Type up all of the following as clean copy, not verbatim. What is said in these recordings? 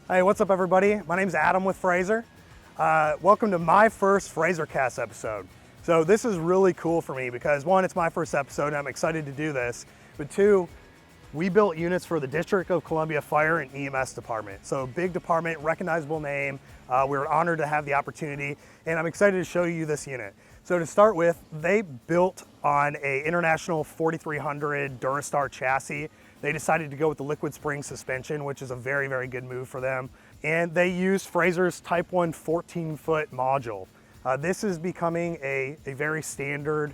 Hey, what's up everybody? My name's Adam with Frazer. Welcome to my first FrazerCast episode. So this is really cool for me because one, it's my first episode and I'm excited to do this, but two, we built units for the District of Columbia Fire and EMS department. So big department, recognizable name. We were honored to have the opportunity and I'm excited to show you this unit. So to start with, they built on a International 4300 Durastar chassis. They decided to go with the liquid spring suspension, which is a very, very good move for them. And they used Frazer's Type 1 14-foot module. This is becoming a very standard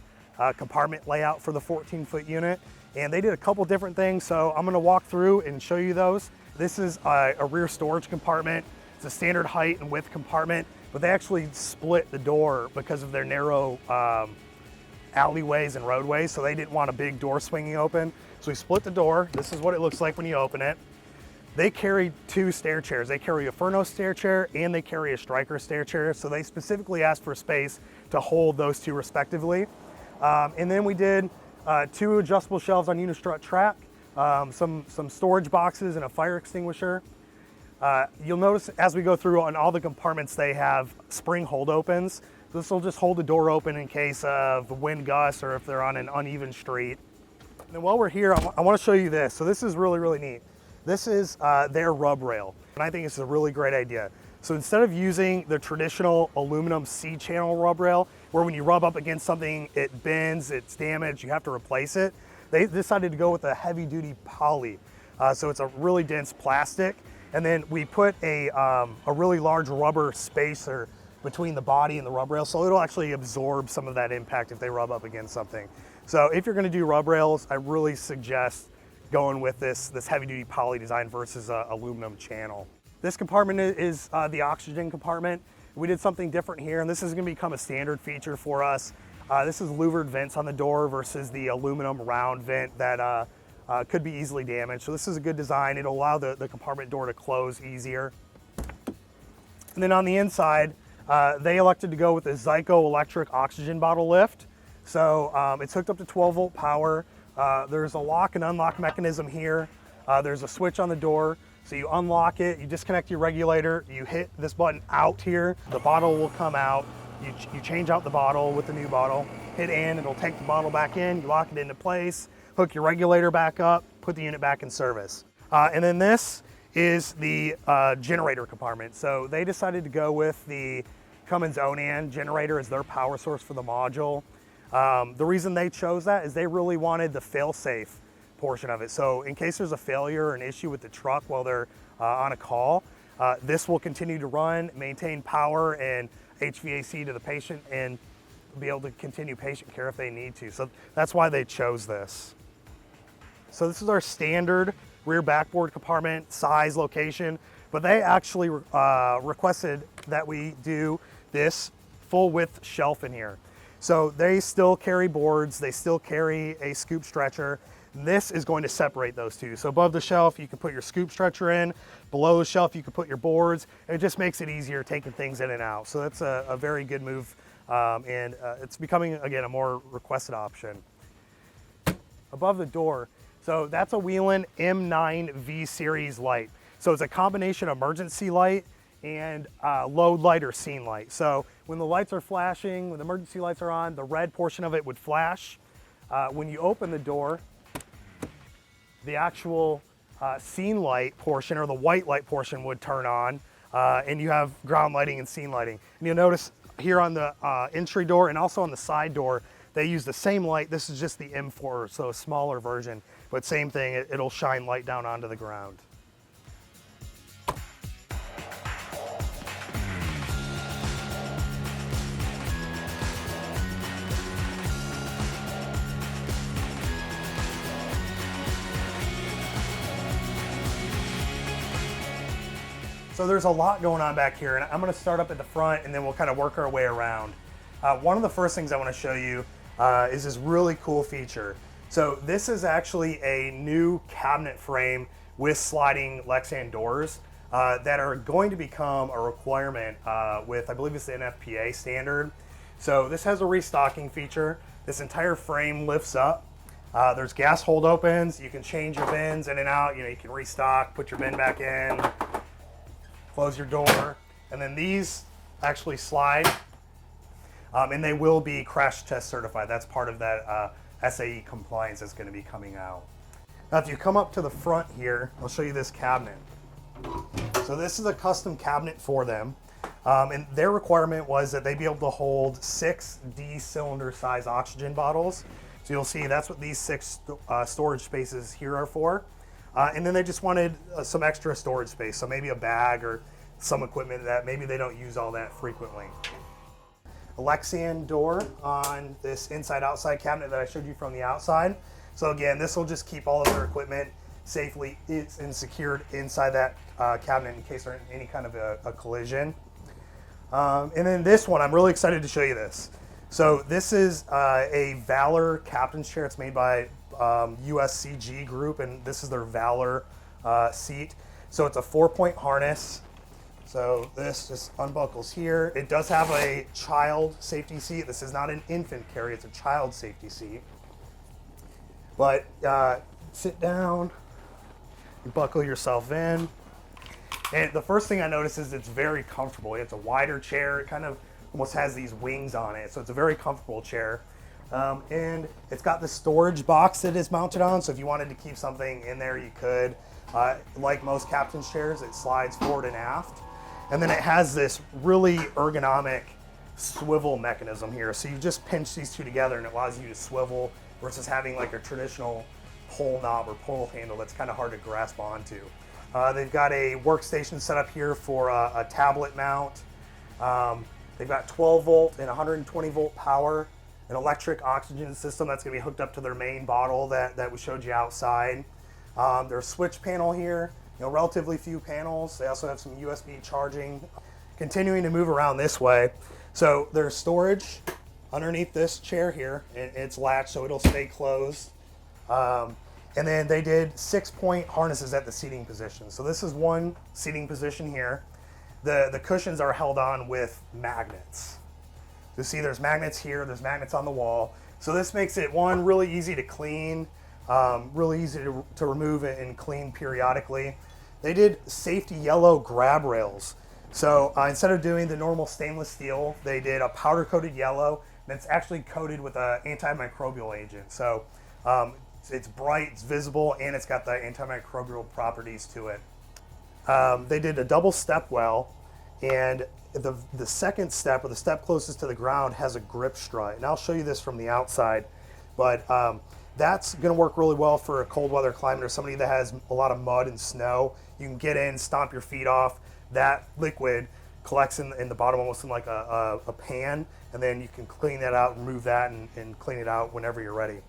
compartment layout for the 14-foot unit. And they did a couple different things, so I'm gonna walk through and show you those. This is a rear storage compartment. It's a standard height and width compartment, but they actually split the door because of their narrow alleyways and roadways, so they didn't want a big door swinging open. So we split the door. This is what it looks like when you open it. They carry two stair chairs. They carry a Furno stair chair and they carry a Stryker stair chair. So they specifically asked for space to hold those two respectively. And then we did two adjustable shelves on unistrut track, some storage boxes and a fire extinguisher. You'll notice as we go through on all the compartments, they have spring hold opens. This will just hold the door open in case of wind gusts or if they're on an uneven street. And then while we're here, I want to show you this. So this is really, really neat. This is their rub rail, and I think it's a really great idea. So instead of using the traditional aluminum C-channel rub rail, where when you rub up against something, it bends, it's damaged, you have to replace it, they decided to go with a heavy-duty poly. So it's a really dense plastic, and then we put a really large rubber spacer between the body and the rub rail, so it'll actually absorb some of that impact if they rub up against something. So if you're gonna do rub rails, I really suggest going with this heavy-duty poly design versus aluminum channel. This compartment is the oxygen compartment. We did something different here, and this is gonna become a standard feature for us. This is louvered vents on the door versus the aluminum round vent that could be easily damaged. So this is a good design. It'll allow the compartment door to close easier. And then on the inside, they elected to go with the Zyco electric oxygen bottle lift. So it's hooked up to 12-volt power. There's a lock and unlock mechanism here. There's a switch on the door. So you unlock it, you disconnect your regulator, you hit this button out here, the bottle will come out. You change out the bottle with the new bottle, hit in, it'll take the bottle back in, you lock it into place, hook your regulator back up, put the unit back in service. And then this is the generator compartment. So they decided to go with the Cummins Onan generator as their power source for the module. The reason they chose that is they really wanted the fail-safe portion of it. So in case there's a failure or an issue with the truck while they're on a call, this will continue to run, maintain power and HVAC to the patient and be able to continue patient care if they need to. So that's why they chose this. So this is our standard rear backboard compartment, size, location, but they actually requested that we do this full width shelf in here. So they still carry boards, they still carry a scoop stretcher. This is going to separate those two. So above the shelf, you can put your scoop stretcher in. Below the shelf, you can put your boards. And it just makes it easier taking things in and out. So that's a very good move. And it's becoming, again, a more requested option. Above the door, so that's a Whelen M9 V Series light. So it's a combination emergency light and load light or scene light. So when the lights are flashing, when the emergency lights are on, the red portion of it would flash. When you open the door, the actual scene light portion or the white light portion would turn on and you have ground lighting and scene lighting. And you'll notice here on the entry door and also on the side door, they use the same light. This is just the M4, so a smaller version, but same thing, it'll shine light down onto the ground. So there's a lot going on back here, and I'm gonna start up at the front and then we'll kind of work our way around. One of the first things I wanna show you is this really cool feature. So this is actually a new cabinet frame with sliding Lexan doors that are going to become a requirement with, I believe it's the NFPA standard. So this has a restocking feature. This entire frame lifts up. There's gas hold opens. You can change your bins in and out. You know, you can restock, put your bin back in. close your door, and then these actually slide, and they will be crash test certified. That's part of that SAE compliance that's going to be coming out. Now, if you come up to the front here, I'll show you this cabinet. So this is a custom cabinet for them, and their requirement was that they be able to hold 6 D-cylinder size oxygen bottles. So you'll see that's what these 6 storage spaces here are for. And then they just wanted some extra storage space, so maybe a bag or some equipment that maybe they don't use all that frequently. Alexian door on this inside-outside cabinet that I showed you from the outside. So again, this will just keep all of their equipment safely and secured inside that cabinet in case there's any kind of a collision. And then this one, I'm really excited to show you this. So this is a Valor captain's chair. It's made by USCG Group, and this is their Valor seat. So it's a 4-point harness. So this just unbuckles here. It does have a child safety seat. This is not an infant carry, it's a child safety seat. But sit down, you buckle yourself in. And the first thing I noticed is it's very comfortable. It's a wider chair. It kind of almost has these wings on it. So it's a very comfortable chair. And it's got the storage box that is mounted on. So if you wanted to keep something in there, you could. Like most captain's chairs, it slides forward and aft. And then it has this really ergonomic swivel mechanism here. So you just pinch these two together and it allows you to swivel versus having like a traditional pull knob or pull handle that's kind of hard to grasp onto. They've got a workstation set up here for a tablet mount. They've got 12 volt and 120 volt power, an electric oxygen system that's going to be hooked up to their main bottle that we showed you outside. There's a switch panel here, relatively few panels. They also have some USB charging. Continuing to move around this way. So there's storage underneath this chair here. It's latched so it'll stay closed. And then they did 6-point harnesses at the seating position. So this is one seating position here. The cushions are held on with magnets. You see there's magnets here, there's magnets on the wall. So this makes it, one, really easy to clean, really easy to remove and clean periodically. They did safety yellow grab rails. So instead of doing the normal stainless steel, they did a powder coated yellow, and it's actually coated with an antimicrobial agent. So it's bright, it's visible, and it's got the antimicrobial properties to it. They did a double step well, and the second step, or the step closest to the ground, has a grip strut. And I'll show you this from the outside, but that's going to work really well for a cold weather climate or somebody that has a lot of mud and snow. You can get in, stomp your feet off. That liquid collects in the bottom almost in like a pan, and then you can clean that out, remove that, and clean it out whenever you're ready.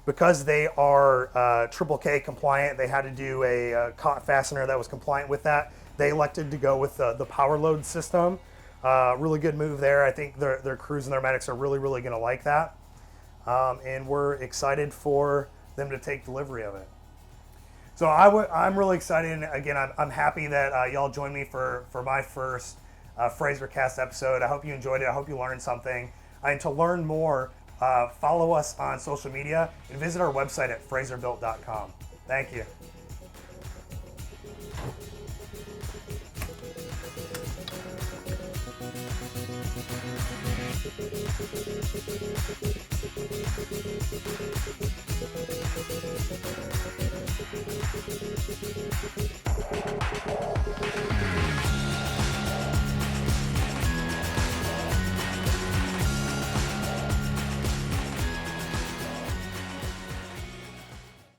Because they are Triple K compliant, they had to do a cot fastener that was compliant with that. They elected to go with the power load system. Really good move there. I think their crews and their medics are really, really going to like that. And we're excited for them to take delivery of it. So I'm really excited. And again, I'm happy that y'all joined me for my first FrazerCast episode. I hope you enjoyed it. I hope you learned something. And to learn more, follow us on social media and visit our website at FrazerBuilt.com. Thank you.